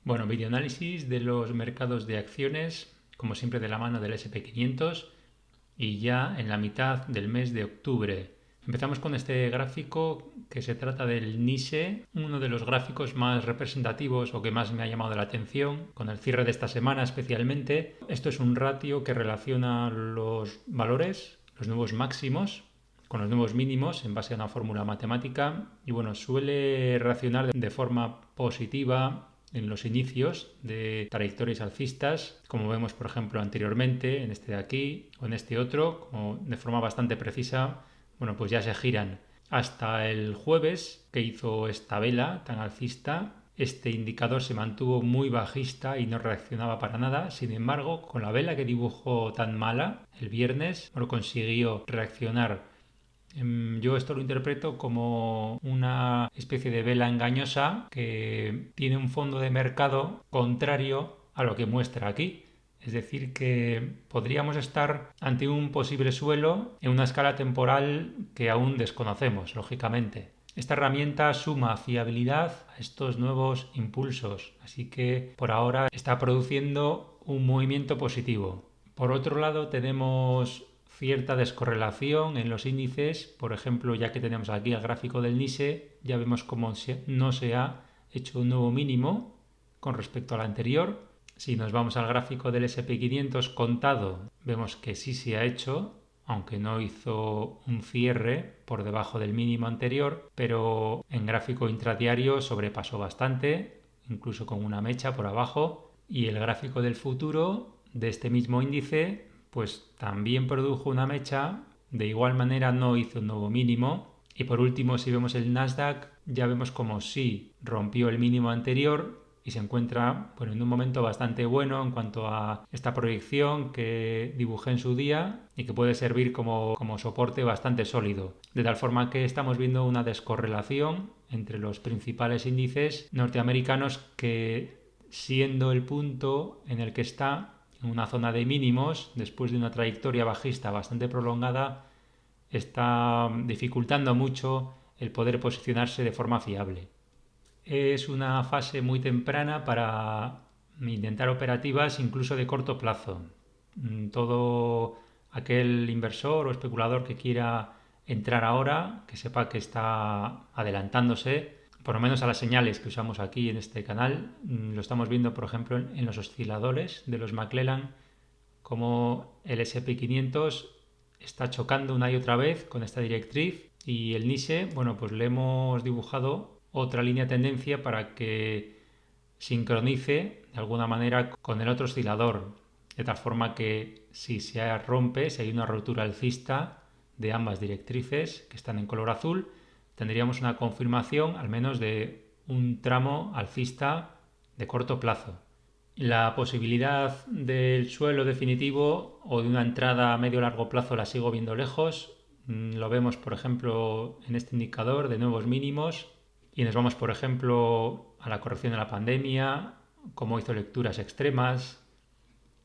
Bueno, videoanálisis de los mercados de acciones, como siempre de la mano del SP500 y ya en la mitad del mes de octubre. Empezamos con este gráfico que se trata del NISE, uno de los gráficos más representativos o que más me ha llamado la atención, con el cierre de esta semana especialmente. Esto es un ratio que relaciona los valores, los nuevos máximos, con los nuevos mínimos en base a una fórmula matemática y bueno, suele reaccionar de forma positiva en los inicios de trayectorias alcistas, como vemos por ejemplo anteriormente en este de aquí o en este otro, como de forma bastante precisa, bueno, pues ya se giran. Hasta el jueves que hizo esta vela tan alcista, este indicador se mantuvo muy bajista y no reaccionaba para nada. Sin embargo, con la vela que dibujó tan mala el viernes, bueno, consiguió reaccionar. Yo esto lo interpreto como una especie de vela engañosa que tiene un fondo de mercado contrario a lo que muestra aquí. Es decir, que podríamos estar ante un posible suelo en una escala temporal que aún desconocemos, lógicamente. Esta herramienta suma fiabilidad a estos nuevos impulsos, así que por ahora está produciendo un movimiento positivo. Por otro lado, tenemos cierta descorrelación en los índices. Por ejemplo, ya que tenemos aquí el gráfico del NISE, ya vemos cómo no se ha hecho un nuevo mínimo con respecto al anterior. Si nos vamos al gráfico del SP500 contado, vemos que sí se ha hecho, aunque no hizo un cierre por debajo del mínimo anterior, pero en gráfico intradiario sobrepasó bastante, incluso con una mecha por abajo, y el gráfico del futuro de este mismo índice pues también produjo una mecha, de igual manera no hizo un nuevo mínimo, y por último si vemos el Nasdaq ya vemos como sí rompió el mínimo anterior y se encuentra en un momento bastante bueno en cuanto a esta proyección que dibujé en su día y que puede servir como soporte bastante sólido. De tal forma que estamos viendo una descorrelación entre los principales índices norteamericanos que, siendo el punto en el que está, en una zona de mínimos, después de una trayectoria bajista bastante prolongada, está dificultando mucho el poder posicionarse de forma fiable. Es una fase muy temprana para intentar operativas incluso de corto plazo. Todo aquel inversor o especulador que quiera entrar ahora, que sepa que está adelantándose, por lo menos a las señales que usamos aquí en este canal. Lo estamos viendo, por ejemplo, en los osciladores de los McClellan, como el SP500 está chocando una y otra vez con esta directriz y el NISE, bueno, pues le hemos dibujado otra línea de tendencia para que sincronice de alguna manera con el otro oscilador, de tal forma que si se rompe, si hay una rotura alcista de ambas directrices que están en color azul, tendríamos una confirmación al menos de un tramo alcista de corto plazo. La posibilidad del suelo definitivo o de una entrada a medio o largo plazo la sigo viendo lejos. Lo vemos, por ejemplo, en este indicador de nuevos mínimos y nos vamos, por ejemplo, a la corrección de la pandemia, cómo hizo lecturas extremas.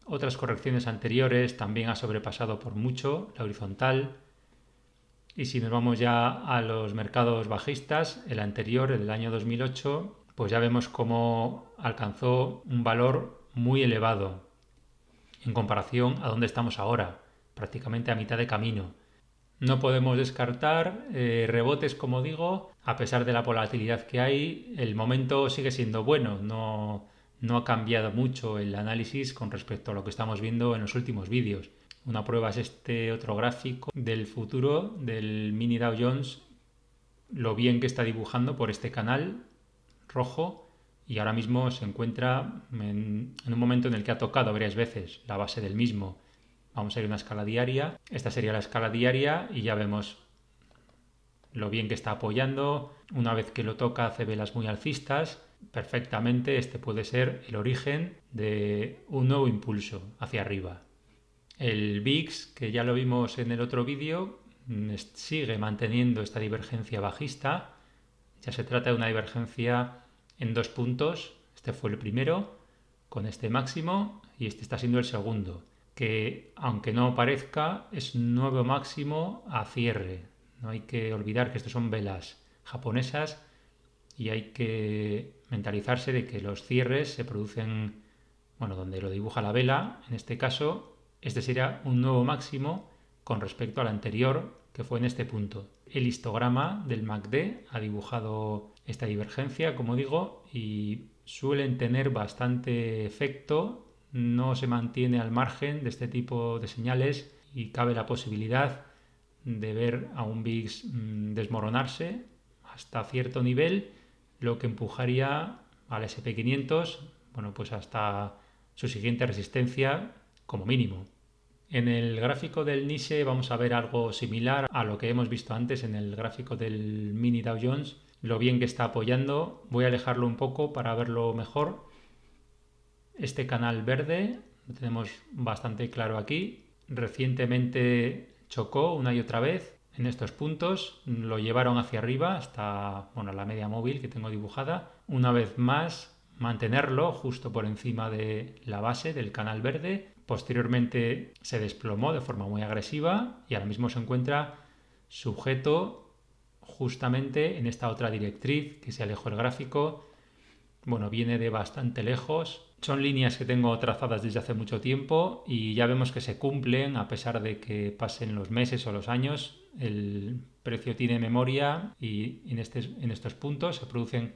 Otras correcciones anteriores también ha sobrepasado por mucho la horizontal. Y si nos vamos ya a los mercados bajistas, el anterior, el del año 2008, pues ya vemos cómo alcanzó un valor muy elevado en comparación a donde estamos ahora, prácticamente a mitad de camino. No podemos descartar rebotes, como digo, a pesar de la volatilidad que hay, el momento sigue siendo bueno, no ha cambiado mucho el análisis con respecto a lo que estamos viendo en los últimos vídeos. Una prueba es este otro gráfico del futuro del mini Dow Jones, lo bien que está dibujando por este canal rojo y ahora mismo se encuentra en un momento en el que ha tocado varias veces la base del mismo. Vamos a ir a una escala diaria. Esta sería la escala diaria y ya vemos lo bien que está apoyando. Una vez que lo toca hace velas muy alcistas. Perfectamente este puede ser el origen de un nuevo impulso hacia arriba. El VIX, que ya lo vimos en el otro vídeo, sigue manteniendo esta divergencia bajista. Ya se trata de una divergencia en 2 puntos. Este fue el primero con este máximo y este está siendo el segundo, que aunque no parezca es un nuevo máximo a cierre. No hay que olvidar que estos son velas japonesas y hay que mentalizarse de que los cierres se producen, bueno, donde lo dibuja la vela, en este caso, este sería un nuevo máximo con respecto al anterior, que fue en este punto. El histograma del MACD ha dibujado esta divergencia, como digo, y suelen tener bastante efecto, no se mantiene al margen de este tipo de señales y cabe la posibilidad de ver a un VIX desmoronarse hasta cierto nivel, lo que empujaría al SP500, bueno, pues hasta su siguiente resistencia como mínimo. En el gráfico del NISE vamos a ver algo similar a lo que hemos visto antes en el gráfico del mini Dow Jones, lo bien que está apoyando. Voy a alejarlo un poco para verlo mejor. Este canal verde lo tenemos bastante claro aquí. Recientemente chocó una y otra vez en estos puntos, lo llevaron hacia arriba hasta, bueno, la media móvil que tengo dibujada. Una vez más, mantenerlo justo por encima de la base del canal verde. Posteriormente se desplomó de forma muy agresiva y ahora mismo se encuentra sujeto justamente en esta otra directriz que se alejó el gráfico. Bueno, viene de bastante lejos. Son líneas que tengo trazadas desde hace mucho tiempo y ya vemos que se cumplen a pesar de que pasen los meses o los años. El precio tiene memoria y en estos puntos se producen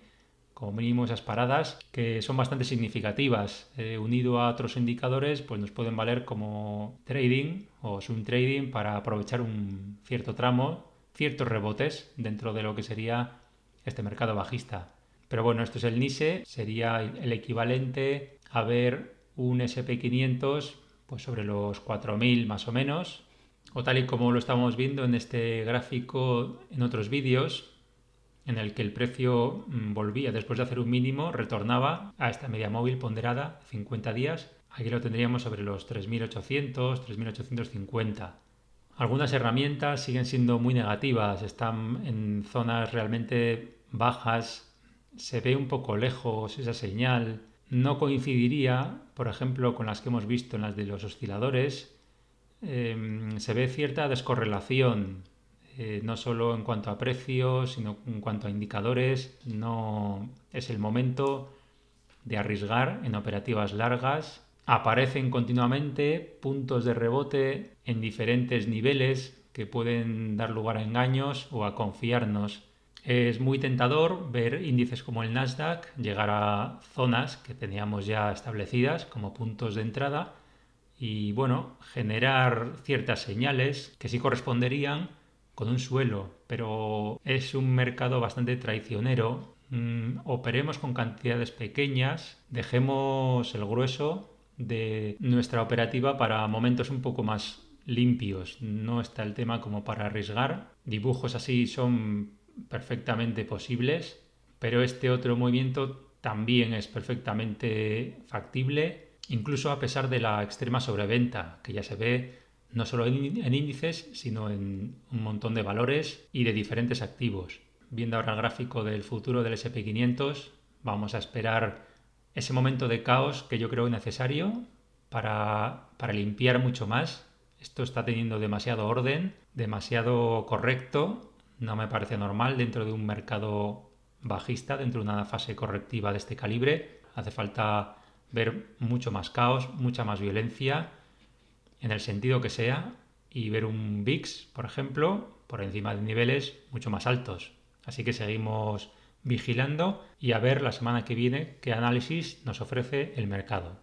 como mínimo esas paradas que son bastante significativas. Unido a otros indicadores, pues nos pueden valer como trading o swing trading para aprovechar un cierto tramo, ciertos rebotes dentro de lo que sería este mercado bajista. Pero bueno, esto es el NISE, sería el equivalente a ver un SP500 pues sobre los 4.000 más o menos, o tal y como lo estamos viendo en este gráfico en otros vídeos, en el que el precio volvía después de hacer un mínimo, retornaba a esta media móvil ponderada 50 días. Aquí lo tendríamos sobre los 3.800, 3.850. Algunas herramientas siguen siendo muy negativas, están en zonas realmente bajas, se ve un poco lejos esa señal. No coincidiría, por ejemplo, con las que hemos visto en las de los osciladores. Se ve cierta descorrelación, no solo en cuanto a precios, sino en cuanto a indicadores. No es el momento de arriesgar en operativas largas. Aparecen continuamente puntos de rebote en diferentes niveles que pueden dar lugar a engaños o a confiarnos. Es muy tentador ver índices como el Nasdaq llegar a zonas que teníamos ya establecidas como puntos de entrada y bueno, generar ciertas señales que sí corresponderían con un suelo, pero es un mercado bastante traicionero. Operemos con cantidades pequeñas, dejemos el grueso de nuestra operativa para momentos un poco más limpios. No está el tema como para arriesgar. Dibujos así son perfectamente posibles, pero este otro movimiento también es perfectamente factible, incluso a pesar de la extrema sobreventa que ya se ve no solo en índices, sino en un montón de valores y de diferentes activos. Viendo ahora el gráfico del futuro del SP500, vamos a esperar ese momento de caos que yo creo necesario para limpiar mucho más. Esto está teniendo demasiado orden, demasiado correcto, no me parece normal dentro de un mercado bajista, dentro de una fase correctiva de este calibre. Hace falta ver mucho más caos, mucha más violencia, en el sentido que sea, y ver un VIX, por ejemplo, por encima de niveles mucho más altos. Así que seguimos vigilando y a ver la semana que viene qué análisis nos ofrece el mercado.